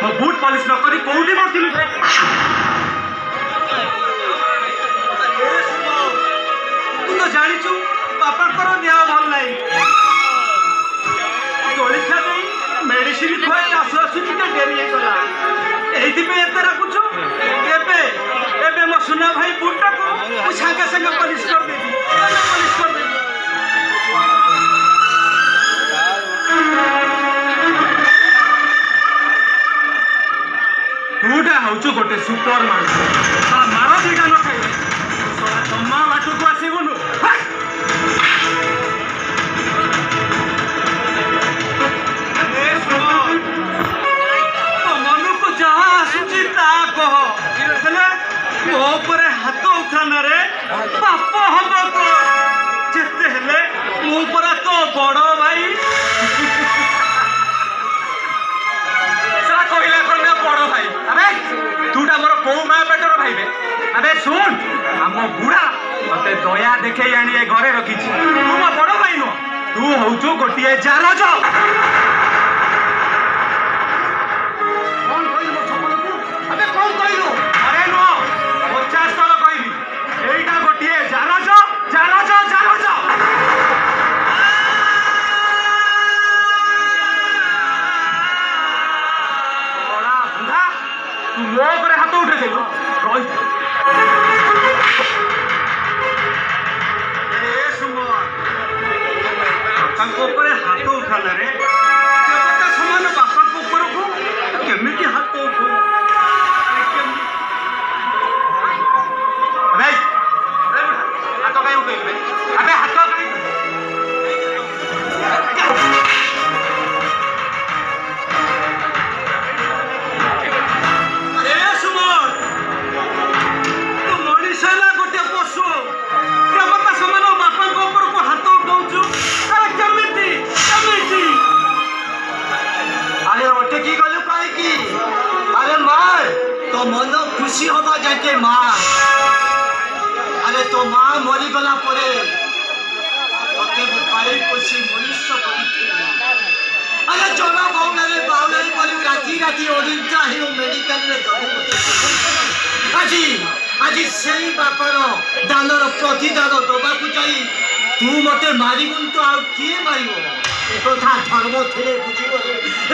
मो boot polish न करी कोउठी मरथिलु तू तो जानिछु पापा करो देह भल नाही जलिखा नहीं मेडिसिन खोई आसु आसु टिके डेरी हे गला एथि पे एते राखुछु एबे एबे मो सुना भाई बूटा को मु संगे संगे पॉलिश कर देबी पॉलिश कर देबी तूटा हूँ गोटे सुपर मानस मार दीटा न खाइबे तमा बाटू को आसबुनु मन को जहाँ आसुची ता कह मो पर हाथ उठान पाप हम तो जेते हेले मो पर तो बड़ भाई बड़ भाई अबे तूटा मोर कौ माँ पेटर भाई अबे सुन आम बुढ़ा मत दया देखे आनी घरे रखी तू मो बड़ भाई नुह तू हूँ गोटे जारज अरे नुह 50 थर कहली यहीटा गोटे जारज जारज जारज मो पर हाथ उठे देलु हाथ उठाना रे समान बापा ऊपर को केमी हाथ उठू हाथ कहीं उठे अबे हाथ मन खुशी हवा जाके माँ अरे तो माँ मरीगला परे पाई पोषी मनुष्य अरे जना बाउलारे बाउलारे परी राति राति ओडिंटा ही मेडिकल रे আজি আজি সেই বাপার দানর প্রতিদান দেবাকু যাই তু মতে মারিবুন তো আর কিয়ে মারিব এ কথা ধর্ম থিলে বুঝিব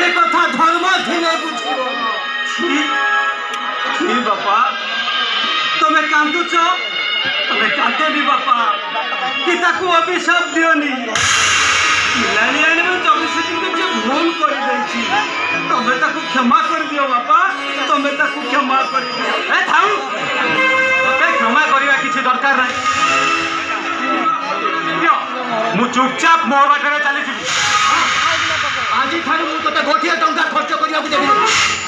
এ কথা ধর্ম থিলে বুঝিব बापा तुम्हें कांदुच तुम्हें कांदे भी बापा कि ताकू अभिशाप दियोनी पिलानी 24 दिन के भूल कर देछि तुम्हें ताकू क्षमा कर दियो बापा तुम्हें ताकू क्षमा कर दियो ए थाऊ तते क्षमा करबा किछि दरकार नै यो मु चुपचाप मो बाटरे चली छी आज ठार मु तते गोटिए टंका खर्च करिया को देबी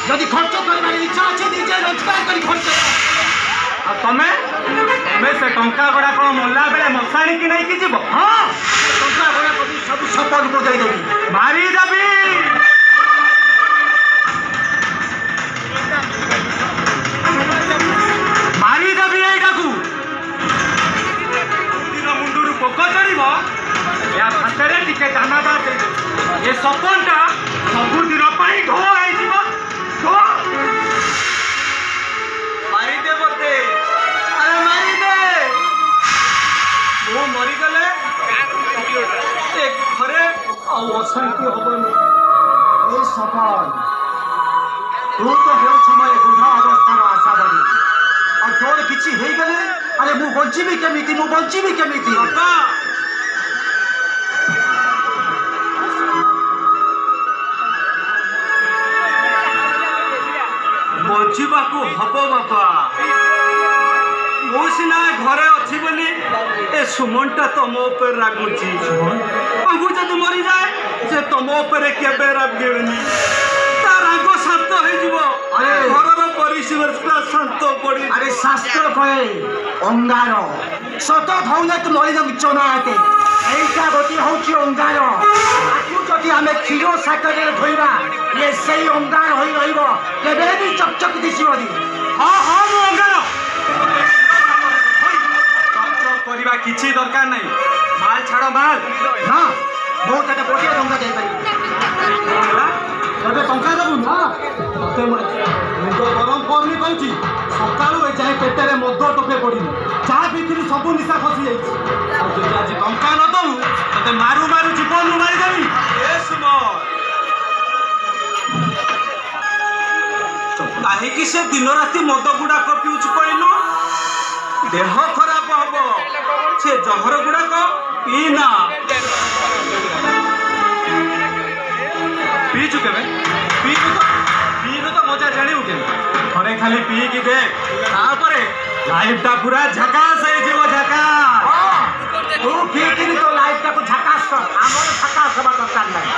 यदि खर्च करबार इच्छा अछि निजे रोजगार करी खर्च आ तमे से टंका गड़ा को मोला बेले मसाणी की नहीं की जीव हां टंका गड़ा को सब सपन को दे देबी मारी देबी मारी देबी एटा को दिन मुंडुरु पोक चढ़ीबो या हातरे टिके दाना दा दे ये सपनटा सब दिन पाई घो आई जीवो घो मारी दे बोते अरे मारी दे वो मरी गले एक घरे अशांति हबनी ए सपन तू तो हेउ छमय बुढ़ा अवस्था आशा बनी और तोर किछि हे गले अरे मु बंचीबी केमिति बाबा बचिबा को हबो बाबा मो सिना घरे अच्छी बोली ए सुमनटा तुम ऊपर रागुची अंगु जदि मरी जाए से तुम ऊपर केबे रागेनी ता राग शांत हो जीवो अरे घरर परिवेश शांत पड़ी अरे शास्त्र कहे अंगार सत धौने तो मरी जब चना आते এইটা গতি হচ্ছে অঙ্গার আকু যদি আমি ক্ষীর সাকরে ধোইবা এ সেই অঙ্গার হই রহিব কেবে বি চকচক দিছিবনি হ্যাঁ হ্যাঁ মু অঙ্গার চকচক করিবা কিছু দরকার নাই মাল ছাড়ো মাল না বহুত একটা বড়িয়া টঙ্কা দেই পারি ହେଲା তবে টঙ্কা দেবু না ତତେ ମୁଣ୍ଡ ଗରମ କରୁନି କହୁଛି। ସକାଳୁ ଏ ଯାଏ ପେଟରେ ମଦ ଟୋପେ ପଡ଼ିନି। ଯାହା ପିଇଥିଲି ସବୁ ନିଶା ଖସି ଯାଇଛି। ଆଉ ଯଦି ଆଜି ଟଙ୍କା ନ ଦଉ ତତେ ମାରୁ ମାରୁ ଜୀବନରୁ ମାରିଦେବି। କାହିଁକି ସେ ଦିନ ରାତି ମଦ ଗୁଡାକ ପିଉଛି କହିଲୁ? ଦେହ ଖରାପ ହବ। ସେ ଜହର ଗୁଡାକ ପିଇନା। ପିଇଛୁ କେବେ? ପିଇନୁ ତ ମଜା ଜାଣିବୁ କେବେ? ଥରେ ଖାଲି ପିଇକି ଦେ, ତାପରେ ଲାଇଫଟା ପୁରା ଝାକାସ୍ ହେଇଯିବ। ଝାକାସ୍। ତୁ ପିଇକିରି ତୋ ଲାଇଫଟାକୁ ଝାକାସ୍ କର। ଆମର ଝାକାସ୍ ହେବା ଦରକାର ନାହିଁ।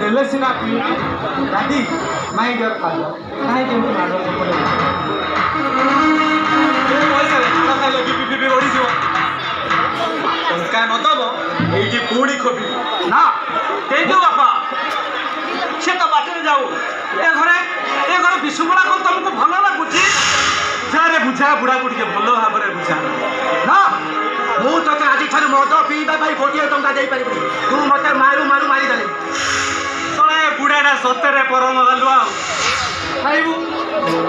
ଦେଲେ ସିନା ପିଇବି। ଦାଦି ମାଇଣ୍ଡ ୟୋର ଫାଦର। କାହିଁକି ଏମିତି ମାଡ଼ ପଇସାରେ ଝାଡ଼ା ଖାଇଲେ ବିପି ବଢ଼ିଯିବ। ଟଙ୍କା ନ ଦବ ଏଇଠି ପୁଣି ଖୋବିବି ନା। ଦେଇଦିଅ ବାପା। ସେ ତ ବାଟରେ ଯାଉ। ଏ ଘରେ ବିଶୃଙ୍ଖଳା କଣ ତମକୁ ଭଲ ଲାଗୁଛି? ବୁଝାରେ ବୁଝା, ବୁଢ଼ାକୁ ଟିକେ ଭଲ ଭାବରେ ବୁଝା। ନା, ମୁଁ ତୋତେ ଆଜିଠାରୁ ମଦ ପିଇବା ପାଇଁ 20 ଟଙ୍କା ଦେଇପାରିବିନି। ତୁ ମତେ ମାରୁ ମାରୁ ମାରିଦେଲି। ଶୁଣେ ବୁଢ଼ାଟା ସତରେ ପରମ ଗାଲୁଆ। ଖାଇବୁ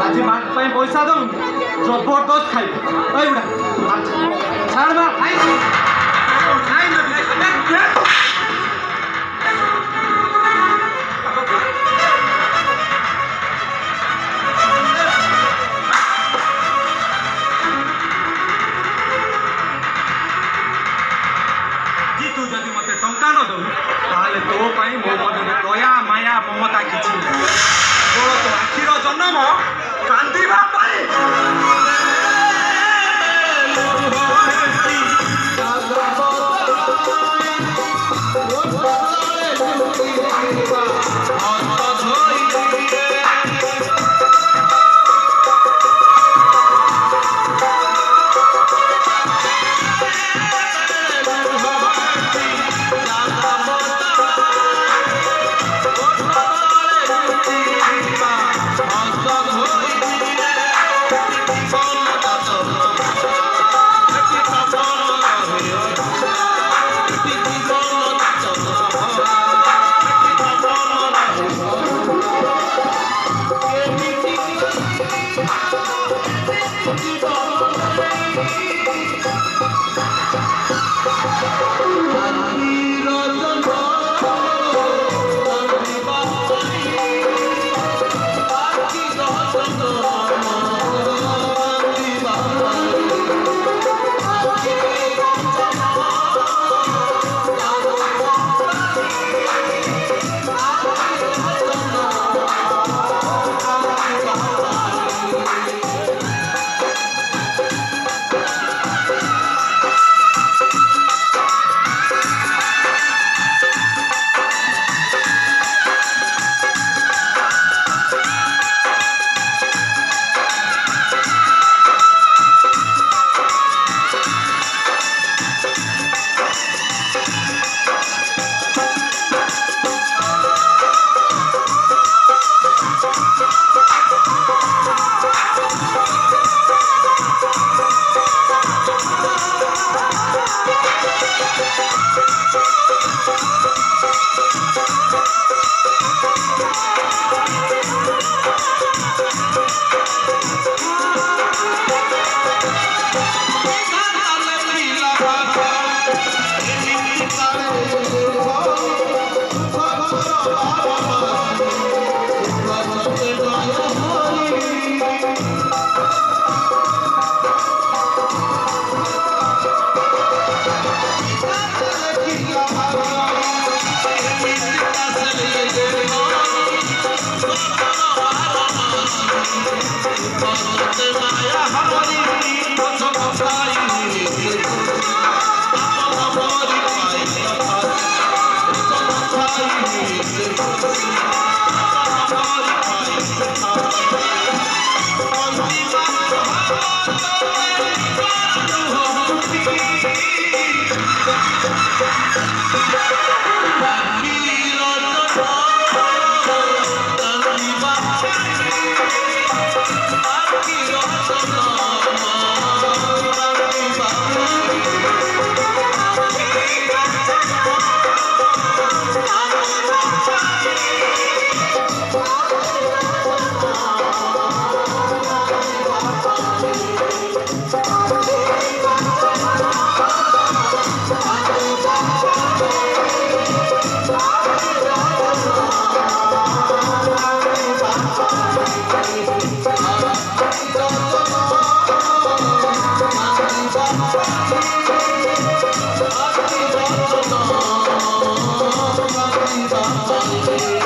ଆଜି ମାଙ୍କ ପାଇଁ ପଇସା ଦଉନି, ଜବରଦସ୍ତ ଖାଇବୁ। ଏଇ ବୁଢ଼ା ଛାଡ଼ ବା। ତୁ ଯଦି ମତେ ଟଙ୍କା ନ ଦଉ ତାହେଲେ ତୋ ପାଇଁ ମୋ ମନରେ ଦୟା ମାୟା ମମତା କିଛି ନାହିଁ। କେବଳ ତୋ ଆଖିର ଜନ୍ମ କାନ୍ଦିବା ପାଇଁ। ବାହାରେ